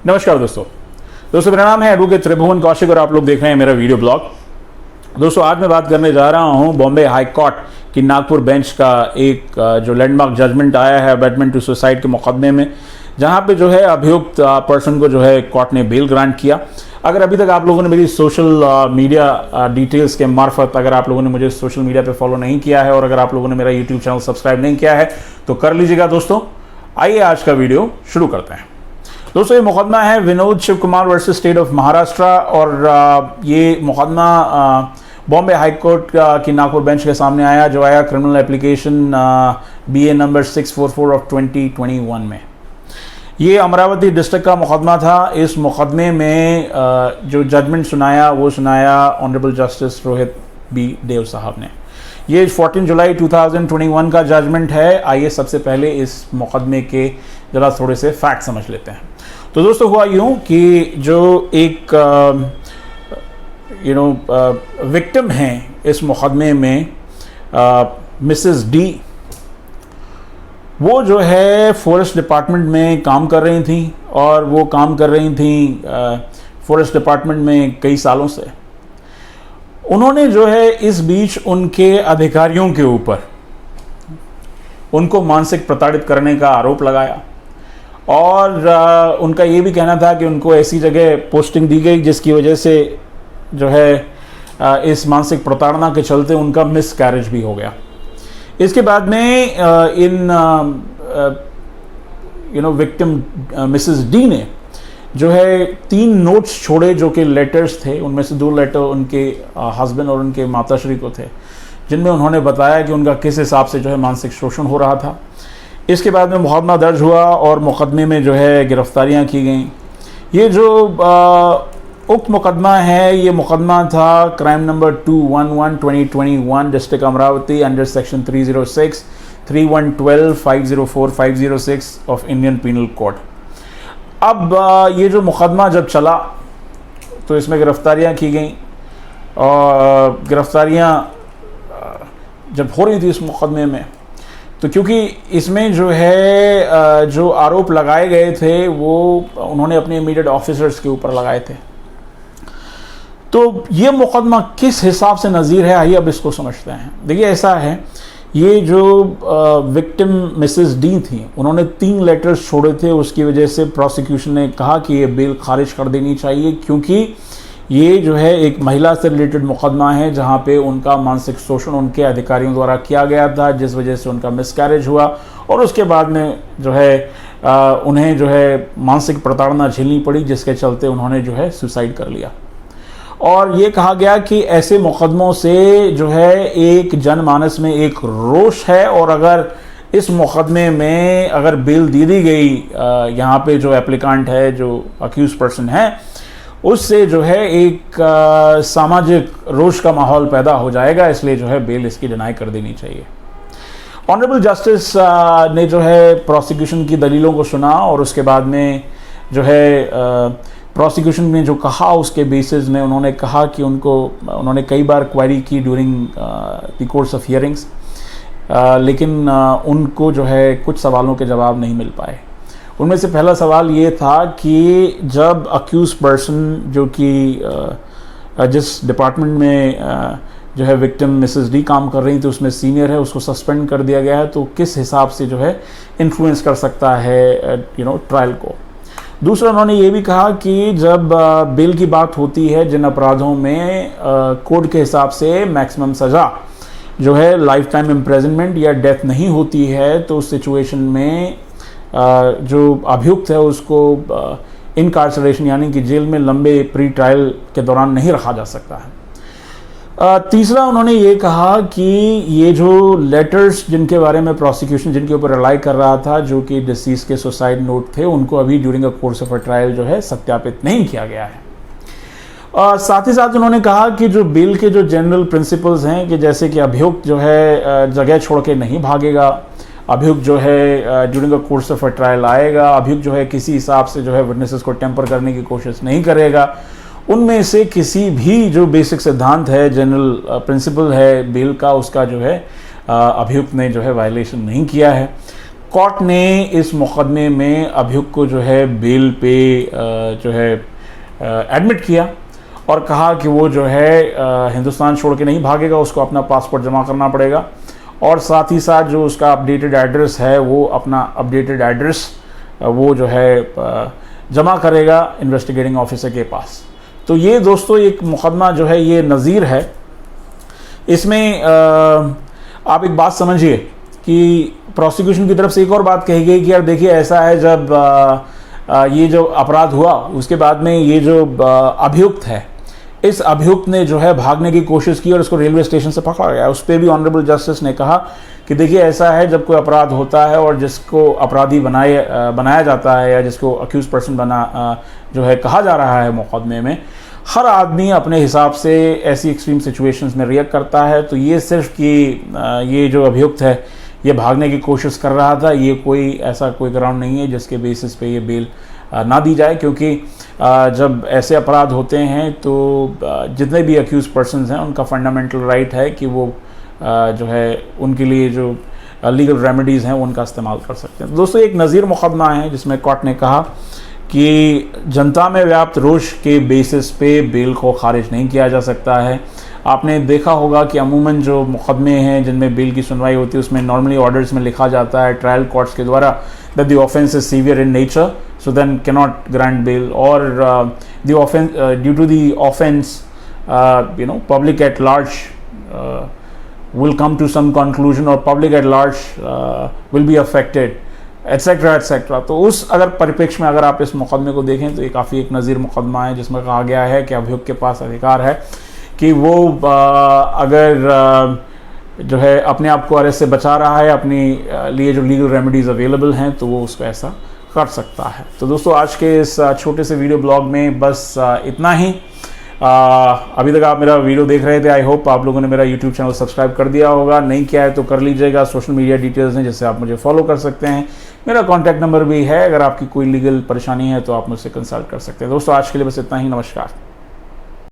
नमस्कार दोस्तों मेरा नाम है एडवोकेट त्रिभुवन कौशिक और आप लोग देख रहे हैं मेरा वीडियो ब्लॉग। दोस्तों आज मैं बात करने जा रहा हूं बॉम्बे हाई कोर्ट की नागपुर बेंच का एक जो लैंडमार्क जजमेंट आया है अबैटमेंट टू सुसाइड के मुकदमे में, जहां पे जो है अभियुक्त पर्सन को जो है कोर्ट ने बेल ग्रांट किया। अगर अभी तक आप लोगों ने मेरी सोशल मीडिया डिटेल्स के मार्फत अगर आप लोगों ने मुझे सोशल मीडिया पे फॉलो नहीं किया है और अगर आप लोगों ने मेरा यूट्यूब चैनल सब्सक्राइब नहीं किया है तो कर लीजिएगा। दोस्तों आइए आज का वीडियो शुरू करते हैं। दोस्तों ये मुकदमा है Vinod Shiv Kumar versus state of Maharashtra और ये मुकदमा बॉम्बे हाई कोर्ट की नागपुर बेंच के सामने आया, जो आया criminal application BA number 644 of 2021 में। ये अमरावती डिस्ट्रिक्ट का मुकदमा था। इस मुकदमे में जो जजमेंट सुनाया वो सुनाया ऑनरेबल जस्टिस रोहित बी देव साहब ने। ये 14 जुलाई 2021 का जजमेंट है। आइए सबसे पहले इस मुकदमे के ज़रा थोड़े से फैक्ट समझ लेते हैं। तो दोस्तों हुआ यूँ कि जो एक विक्टिम हैं इस मुकदमे में मिसेस डी, वो जो है फॉरेस्ट डिपार्टमेंट में काम कर रही थी और वो काम कर रही थी फॉरेस्ट डिपार्टमेंट में कई सालों से। उन्होंने जो है इस बीच उनके अधिकारियों के ऊपर उनको मानसिक प्रताड़ित करने का आरोप लगाया और उनका ये भी कहना था कि उनको ऐसी जगह पोस्टिंग दी गई जिसकी वजह से जो है इस मानसिक प्रताड़ना के चलते उनका मिस कैरेज भी हो गया। इसके बाद में विक्टिम मिसेस डी ने जो है 3 नोट्स छोड़े जो कि लेटर्स थे। उनमें से 2 लेटर उनके हस्बैंड और उनके माताश्री को थे, जिनमें उन्होंने बताया कि उनका किस हिसाब से जो है मानसिक शोषण हो रहा था। इसके बाद में मुकदमा दर्ज हुआ और मुकदमे में जो है गिरफ्तारियां की गई। ये जो उक्त मुकदमा है, ये मुकदमा था crime number 211/2021 district Amravati under section 306, 3112, 504, 506 of Indian penal code. अब ये जो मुकदमा जब चला तो इसमें गिरफ्तारियां की गई और गिरफ्तारियां जब हो रही थी इस मुकदमे में, तो क्योंकि इसमें जो है जो आरोप लगाए गए थे वो उन्होंने अपने इमीडिएट ऑफिसर्स के ऊपर लगाए थे। तो ये मुकदमा किस हिसाब से नज़ीर है, आइए अब इसको समझते हैं। देखिए ऐसा है, ये जो विक्टिम मिसेस डी थी, उन्होंने 3 लेटर्स छोड़े थे। उसकी वजह से प्रोसिक्यूशन ने कहा कि ये बेल खारिज कर देनी चाहिए, क्योंकि ये जो है एक महिला से रिलेटेड मुकदमा है जहाँ पे उनका मानसिक शोषण उनके अधिकारियों द्वारा किया गया था, जिस वजह से उनका मिसकैरेज हुआ और उसके बाद में जो है उन्हें जो है मानसिक प्रताड़ना झेलनी पड़ी, जिसके चलते उन्होंने जो है सुसाइड कर लिया। और ये कहा गया कि ऐसे मुकदमों से जो है एक जनमानस में एक रोष है और अगर इस मुकदमे में अगर बेल दी गई यहाँ पे जो एप्लीकांट है, जो अक्यूज पर्सन है, उससे जो है एक सामाजिक रोष का माहौल पैदा हो जाएगा, इसलिए जो है बेल इसकी डिनाई कर देनी चाहिए। ऑनरेबल जस्टिस ने जो है प्रोसिक्यूशन की दलीलों को सुना और उसके बाद में जो है प्रोसिक्यूशन ने जो कहा उसके बेसिस में उन्होंने कहा कि उन्होंने कई बार क्वेरी की during the course of hearings, लेकिन उनको जो है कुछ सवालों के जवाब नहीं मिल पाए। उनमें से पहला सवाल ये था कि जब अक्यूज पर्सन जो कि जिस डिपार्टमेंट में जो है विक्टिम मिसेस डी काम कर रही थी उसमें सीनियर है, उसको सस्पेंड कर दिया गया है, तो किस हिसाब से जो है इन्फ्लुएंस कर सकता है ट्रायल को। दूसरा उन्होंने ये भी कहा कि जब बेल की बात होती है जिन अपराधों में कोड के हिसाब से मैक्सिमम सज़ा जो है लाइफ टाइम इम्प्रिजनमेंट या डेथ नहीं होती है, तो उस सिचुएशन में जो अभियुक्त है उसको इनकार्सरेशन यानी कि जेल में लंबे प्री ट्रायल के दौरान नहीं रखा जा सकता है। तीसरा उन्होंने ये कहा कि ये जो लेटर्स जिनके बारे में प्रोसिक्यूशन जिनके ऊपर रिलाई कर रहा था, जो कि डिसीज के सुसाइड नोट थे, उनको अभी during a course of a trial जो है सत्यापित नहीं किया गया है। साथ ही साथ उन्होंने कहा कि जो बेल के जो जनरल प्रिंसिपल्स हैं कि जैसे कि अभियुक्त जो है जगह छोड़ के नहीं भागेगा, अभियुक्त जो है during a course of a trial आएगा, अभियुक्त जो है किसी हिसाब से जो है विटनेसेस को टेम्पर करने की कोशिश नहीं करेगा, उनमें से किसी भी जो बेसिक सिद्धांत है, जनरल प्रिंसिपल है बेल का, उसका जो है अभियुक्त ने जो है वायलेशन नहीं किया है। कोर्ट ने इस मुकदमे में अभियुक्त को जो है बेल पे जो है एडमिट किया और कहा कि वो जो है हिंदुस्तान छोड़ के नहीं भागेगा, उसको अपना पासपोर्ट जमा करना पड़ेगा और साथ ही साथ जो उसका अपडेटेड एड्रेस है वो अपना अपडेटेड एड्रेस वो जो है जमा करेगा इन्वेस्टिगेटिंग ऑफिसर के पास। तो ये दोस्तों एक मुकदमा जो है ये नज़ीर है। इसमें आप एक बात समझिए कि प्रोसिक्यूशन की तरफ से एक और बात कही गई कि यार देखिए ऐसा है जब ये जो अपराध हुआ उसके बाद में ये जो अभियुक्त है, इस अभियुक्त ने जो है भागने की कोशिश की और उसको रेलवे स्टेशन से पकड़ा गया। उस पर भी ऑनरेबल जस्टिस ने कहा कि देखिए ऐसा है जब कोई अपराध होता है और जिसको अपराधी बनाया जाता है या जिसको अक्यूज पर्सन जो है कहा जा रहा है मुकदमे में, हर आदमी अपने हिसाब से ऐसी एक्सट्रीम सिचुएशंस में रिएक्ट करता है। तो ये सिर्फ कि ये जो अभियुक्त है ये भागने की कोशिश कर रहा था, ये कोई ऐसा कोई ग्राउंड नहीं है जिसके बेसिस पे ये बेल ना दी जाए, क्योंकि जब ऐसे अपराध होते हैं तो जितने भी अक्यूज पर्सन्स हैं उनका फंडामेंटल राइट है कि वो जो है उनके लिए जो लीगल रेमेडीज़ हैं उनका इस्तेमाल कर सकते हैं। तो दोस्तों एक नज़ीर मुकदमा है जिसमें कोर्ट ने कहा कि जनता में व्याप्त रोष के बेसिस पे बेल को खारिज नहीं किया जा सकता है। आपने देखा होगा कि अमूमन जो मुकदमे हैं जिनमें बेल की सुनवाई होती है उसमें नॉर्मली ऑर्डर्स में लिखा जाता है ट्रायल कोर्ट्स के द्वारा that the offence is severe in nature so then can not grant bail और the offence due to the offence public at large will come to some conclusion or public at large will be affected etc etc। तो उस अगर परिप्रेक्ष्य में अगर आप इस मुकदमे को देखें तो ये काफ़ी एक नज़ीर मुकदमा है जिसमें कहा गया है कि अभियुक्त के पास अधिकार है कि वो अगर जो है अपने आप को अरेस्ट से बचा रहा है, अपनी लिए जो लीगल रेमेडीज़ अवेलेबल हैं तो वो उसको ऐसा कर सकता है। तो दोस्तों आज के इस छोटे से वीडियो ब्लॉग में बस इतना ही। अभी तक आप मेरा वीडियो देख रहे थे, आई होप आप लोगों ने मेरा यूट्यूब चैनल सब्सक्राइब कर दिया होगा। नहीं किया है तो कर लीजिएगा। सोशल मीडिया डिटेल्स हैं जिससे आप मुझे फॉलो कर सकते हैं। मेरा कॉन्टैक्ट नंबर भी है, अगर आपकी कोई लीगल परेशानी है तो आप मुझसे कंसल्ट कर सकते हैं। दोस्तों आज के लिए बस इतना ही। नमस्कार।